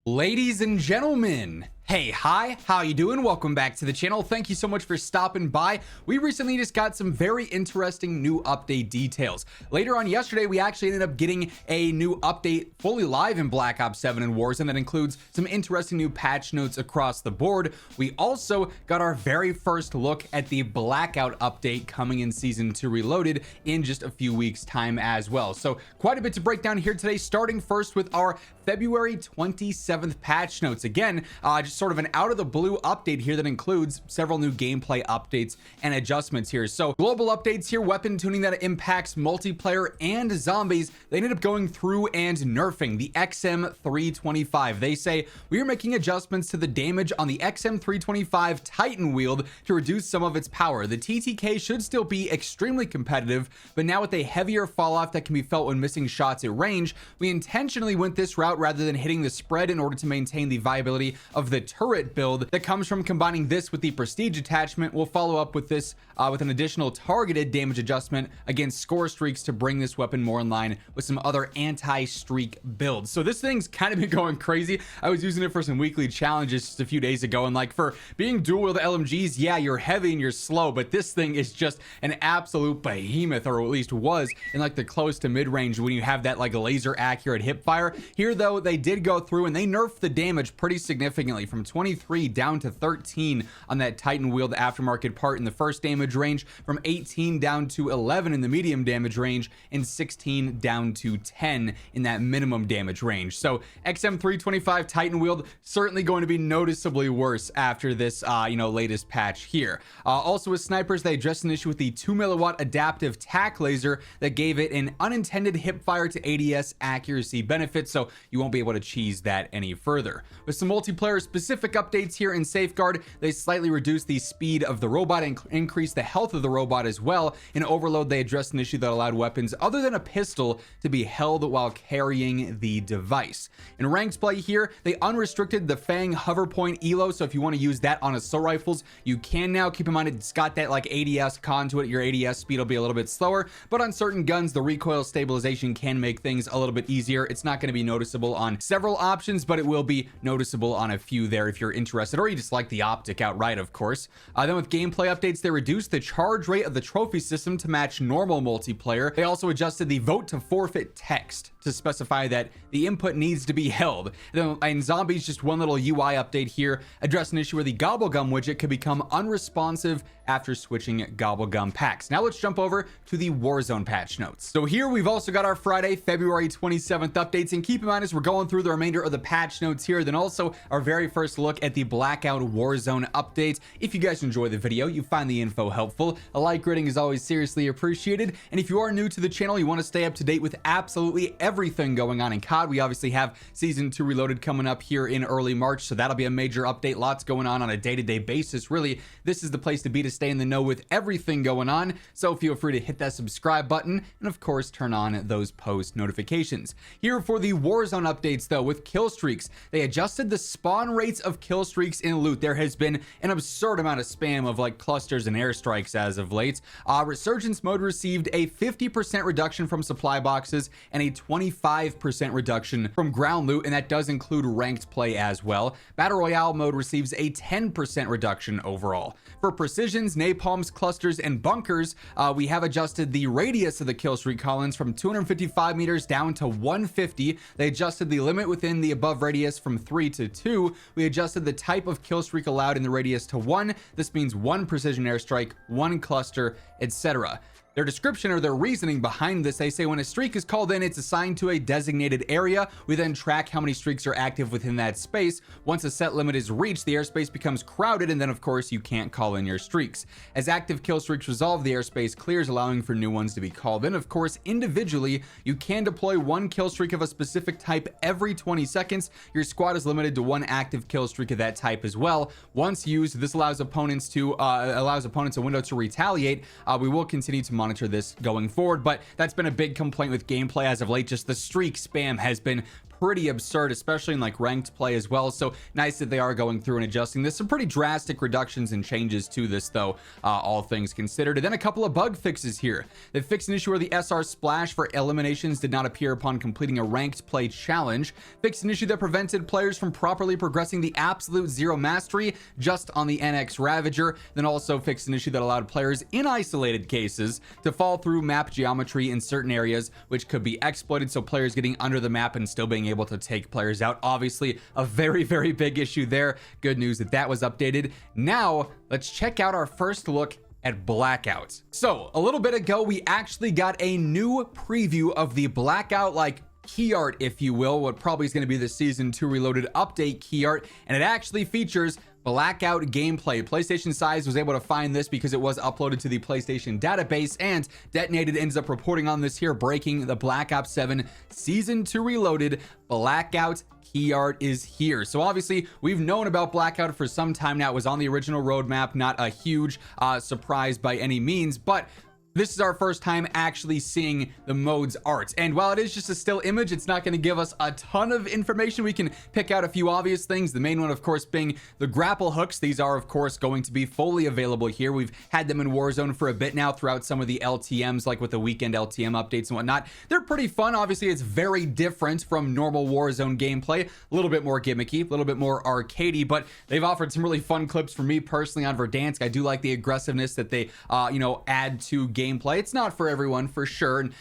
Ladies and gentlemen, hey, hi, how you doing? Welcome back to the channel. Thank you so much for stopping by. We recently just got some very interesting new update details. Later on yesterday, we actually ended up getting a new update fully live in Black Ops 7 and Warzone that includes some interesting new patch notes across the board. We also got our very first look at the Blackout update coming in Season 2 Reloaded in just a few weeks' time as well. So quite a bit to break down here today, starting first with our February 27th patch notes. Again, just sort of an out of the blue update here that includes several new gameplay updates and adjustments here. So global updates here, weapon tuning that impacts multiplayer and zombies. They ended up going through and nerfing the XM325. They say we are making adjustments to the damage on the XM325 Titan wield to reduce some of its power. The TTK should still be extremely competitive, but now with a heavier fall off that can be felt when missing shots at range, we intentionally went this route rather than hitting the spread in order to maintain the viability of the turret build that comes from combining this with the prestige attachment. We'll follow up with this with an additional targeted damage adjustment against score streaks to bring this weapon more in line with some other anti-streak builds. So this thing's kind of been going crazy. I was using it for some weekly challenges just a few days ago, and like, for being dual wield LMGs, yeah, you're heavy and you're slow, but this thing is just an absolute behemoth, or at least was in like the close to mid-range when you have that like laser accurate hip fire. Here though, they did go through and they nerfed the damage pretty significantly, from 23 down to 13 on that Titan wield aftermarket part in the first damage range, from 18 down to 11 in the medium damage range, and 16 down to 10 in that minimum damage range. So XM325 Titan wield certainly going to be noticeably worse after this latest patch here. Also with snipers, they addressed an issue with the 2 milliwatt adaptive tac laser that gave it an unintended hip fire to ADS accuracy benefit, so you won't be able to cheese that any further. With some multiplayer specific updates here in Safeguard, they slightly reduced the speed of the robot and increased the health of the robot as well. In Overload, they addressed an issue that allowed weapons other than a pistol to be held while carrying the device. In ranks play here, they unrestricted the Fang hover point elo, so if you want to use that on assault rifles, you can now. Keep in mind it's got that like ADS con to it. Your ADS speed will be a little bit slower, but on certain guns, the recoil stabilization can make things a little bit easier. It's not going to be noticeable on several options, but it will be noticeable on a few there if you're interested, or you just like the optic outright, of course. Then with gameplay updates, they reduced the charge rate of the trophy system to match normal multiplayer. They also adjusted the vote to forfeit text to specify that the input needs to be held. Then in zombies, just one little UI update here, addressed an issue where the gobblegum widget could become unresponsive after switching gobblegum packs. Now let's jump over to the Warzone patch notes. So here we've also got our Friday, February 27th updates, and keep in mind as we're going through the remainder of the patch notes here, then also our very first look at the Blackout Warzone update. If you guys enjoy the video, you find the info helpful, a like rating is always seriously appreciated, and if you are new to the channel, you want to stay up to date with absolutely everything going on in COD, we obviously have Season 2 Reloaded coming up here in early March, so that'll be a major update. Lots going on a day-to-day basis. Really, this is the place to be to stay in the know with everything going on, so feel free to hit that subscribe button and of course turn on those post notifications. Here for the Warzone updates though, with kill streaks, they adjusted the spawn rates of kill streaks in loot. There has been an absurd amount of spam of like clusters and airstrikes as of late. Resurgence mode received a 50% reduction from supply boxes and a 25% reduction from ground loot, and that does include ranked play as well. Battle Royale mode receives a 10% reduction overall. For precisions, napalms, clusters, and bunkers, we have adjusted the radius of the kill streak columns from 255 meters down to 150. They adjusted the limit within the above radius from 3 to 2. We adjusted the type of kill streak allowed in the radius to 1. This means 1 precision airstrike, 1 cluster, etc. Their description or their reasoning behind this, they say when a streak is called in, it's assigned to a designated area. We then track how many streaks are active within that space. Once a set limit is reached, the airspace becomes crowded, and then of course you can't call in your streaks. As active kill streaks resolve, the airspace clears, allowing for new ones to be called in. Of course, individually, you can deploy 1 kill streak of a specific type every 20 seconds. Your squad is limited to 1 active kill streak of that type as well. Once used, this allows opponents a window to retaliate. We will continue to monitor this going forward, but that's been a big complaint with gameplay as of late. Just the streak spam has been pretty absurd, especially in like ranked play as well. So nice that they are going through and adjusting this. Some pretty drastic reductions and changes to this though, all things considered. And then a couple of bug fixes here. They fixed an issue where the SR splash for eliminations did not appear upon completing a ranked play challenge. Fixed an issue that prevented players from properly progressing the absolute zero mastery just on the NX Ravager. Then also fixed an issue that allowed players in isolated cases to fall through map geometry in certain areas, which could be exploited, so players getting under the map and still being able to take players out. Obviously a very, very big issue there. Good news that that was updated. Now let's check out our first look at Blackout. So a little bit ago, we actually got a new preview of the Blackout, like key art, if you will, what probably is going to be the Season 2 Reloaded update key art, and it actually features Blackout gameplay. PlayStation Size was able to find this because it was uploaded to the PlayStation database, and Detonated ends up reporting on this here, breaking the Black Ops 7 Season 2 Reloaded Blackout key art is here. So obviously we've known about Blackout for some time now. It was on the original roadmap, not a huge surprise by any means, but this is our first time actually seeing the mode's art. And while it is just a still image, it's not going to give us a ton of information. We can pick out a few obvious things. The main one, of course, being the grapple hooks. These are, of course, going to be fully available here. We've had them in Warzone for a bit now throughout some of the LTMs, like with the weekend LTM updates and whatnot. They're pretty fun. Obviously, it's very different from normal Warzone gameplay. A little bit more gimmicky, a little bit more arcadey, but they've offered some really fun clips for me personally on Verdansk. I do like the aggressiveness that they, add to gameplay. It's not for everyone, for sure. And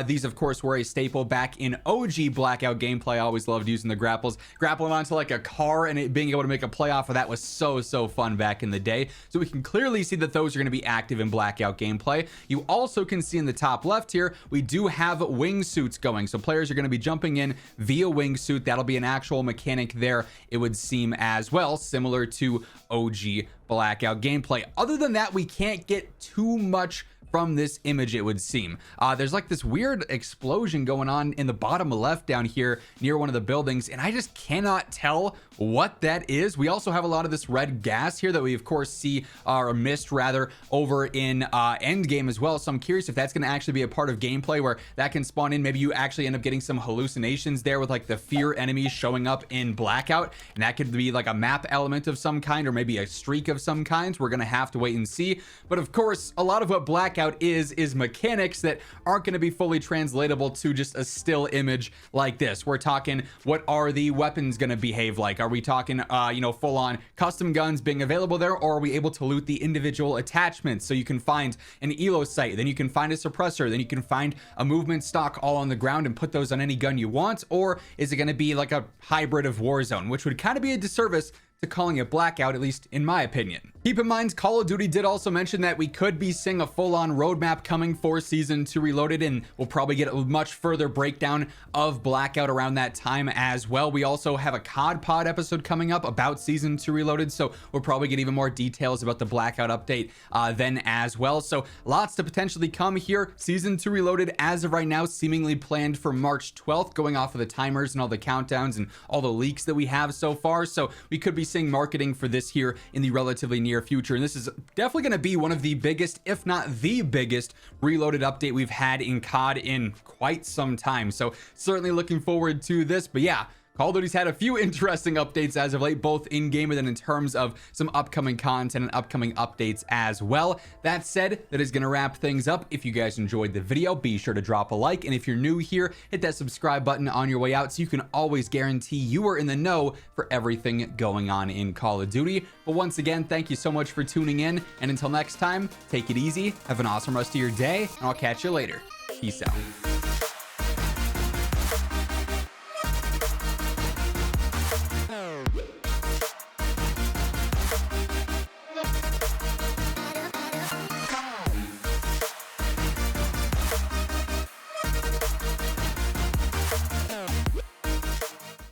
these, of course, were a staple back in OG Blackout gameplay. I always loved using the grapples. Grappling onto like a car and it being able to make a play off of that was so fun back in the day. So we can clearly see that those are going to be active in Blackout gameplay. You also can see in the top left here, we do have wingsuits going. So players are going to be jumping in via wingsuit. That'll be an actual mechanic there, it would seem, as well, similar to OG Blackout gameplay. Other than that, we can't get too much from this image, it would seem. There's like this weird explosion going on in the bottom left down here near one of the buildings, and I just cannot tell what that is. We also have a lot of this red gas here that we of course see, or mist rather, over in Endgame as well. So I'm curious if that's going to actually be a part of gameplay where that can spawn in. Maybe you actually end up getting some hallucinations there with like the fear enemies showing up in Blackout, and that could be like a map element of some kind, or maybe a streak of some kind. We're going to have to wait and see. But of course, a lot of what Blackout is mechanics that aren't going to be fully translatable to just a still image like this. We're talking, what are the weapons going to behave like? Are we talking full on custom guns being available there, or are we able to loot the individual attachments? So you can find an elo sight, then you can find a suppressor, then you can find a movement stock all on the ground and put those on any gun you want? Or is it going to be like a hybrid of Warzone, which would kind of be a disservice to calling it Blackout, at least in my opinion. Keep in mind, Call of Duty did also mention that we could be seeing a full-on roadmap coming for Season 2 Reloaded, and we'll probably get a much further breakdown of Blackout around that time as well. We also have a COD Pod episode coming up about Season 2 Reloaded, so we'll probably get even more details about the Blackout update then as well. So lots to potentially come here. Season 2 Reloaded, as of right now, seemingly planned for March 12th, going off of the timers and all the countdowns and all the leaks that we have so far. So we could be seeing marketing for this here in the relatively near future, and this is definitely going to be one of the biggest, if not the biggest, Reloaded update we've had in COD in quite some time. So certainly looking forward to this. But yeah, Call of Duty's had a few interesting updates as of late, both in-game and then in terms of some upcoming content and upcoming updates as well. That said, that is going to wrap things up. If you guys enjoyed the video, be sure to drop a like, and if you're new here, hit that subscribe button on your way out so you can always guarantee you are in the know for everything going on in Call of Duty. But once again, thank you so much for tuning in, and until next time, take it easy, have an awesome rest of your day, and I'll catch you later. Peace out.